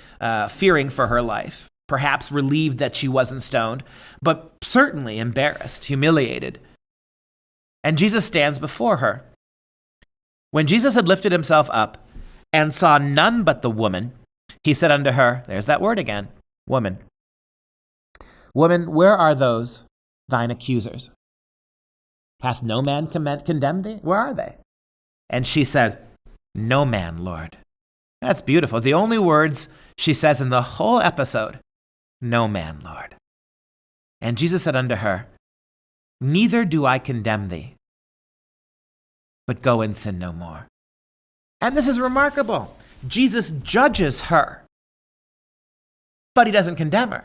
A: fearing for her life, perhaps relieved that she wasn't stoned, but certainly embarrassed, humiliated. And Jesus stands before her. When Jesus had lifted himself up and saw none but the woman, he said unto her, there's that word again, woman. Woman, where are those thine accusers? Hath no man condemned thee? Where are they? And she said, no man, Lord. That's beautiful. The only words she says in the whole episode, no man, Lord. And Jesus said unto her, neither do I condemn thee, but go and sin no more. And this is remarkable. Jesus judges her, but he doesn't condemn her.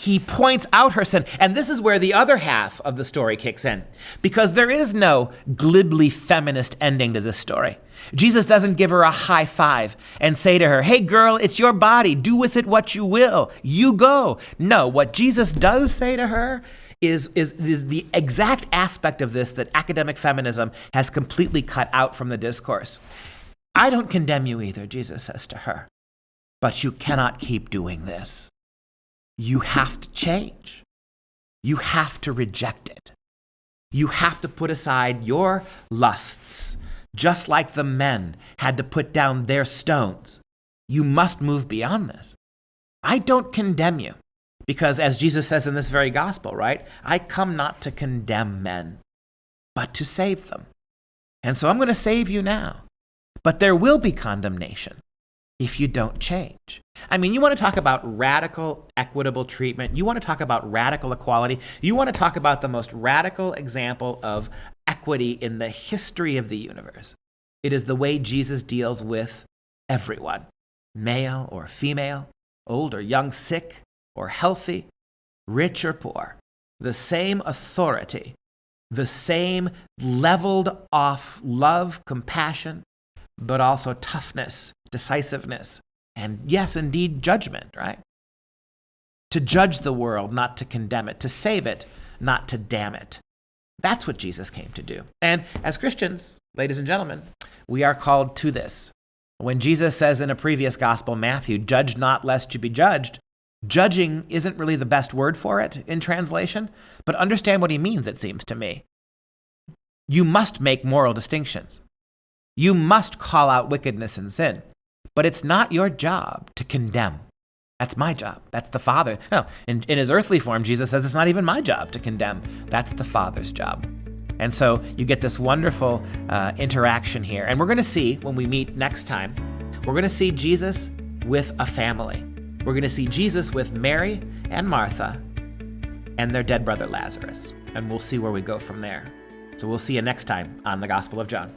A: He points out her sin. And this is where the other half of the story kicks in, because there is no glibly feminist ending to this story. Jesus doesn't give her a high five and say to her, hey girl, it's your body. Do with it what you will. You go. No, what Jesus does say to her is the exact aspect of this that academic feminism has completely cut out from the discourse. I don't condemn you either, Jesus says to her, but you cannot keep doing this. You have to change. You have to reject it. You have to put aside your lusts, just like the men had to put down their stones. You must move beyond this. I don't condemn you, because as Jesus says in this very gospel, right? I come not to condemn men, but to save them. And so I'm going to save you now. But there will be condemnation if you don't change. I mean, you want to talk about radical equitable treatment. You want to talk about radical equality. You want to talk about the most radical example of equity in the history of the universe. It is the way Jesus deals with everyone, male or female, old or young, sick or healthy, rich or poor. The same authority, the same leveled off love, compassion, but also toughness, decisiveness, and yes, indeed, judgment, right? To judge the world, not to condemn it, to save it, not to damn it. That's what Jesus came to do. And as Christians, ladies and gentlemen, we are called to this. When Jesus says in a previous gospel, Matthew, judge not lest you be judged, judging isn't really the best word for it in translation, but understand what he means, it seems to me. You must make moral distinctions. You must call out wickedness and sin, but it's not your job to condemn. That's my job. That's the Father. No, in his earthly form, Jesus says it's not even my job to condemn. That's the Father's job. And so you get this wonderful interaction here. And we're going to see, when we meet next time, we're going to see Jesus with a family. We're going to see Jesus with Mary and Martha and their dead brother Lazarus. And we'll see where we go from there. So we'll see you next time on the Gospel of John.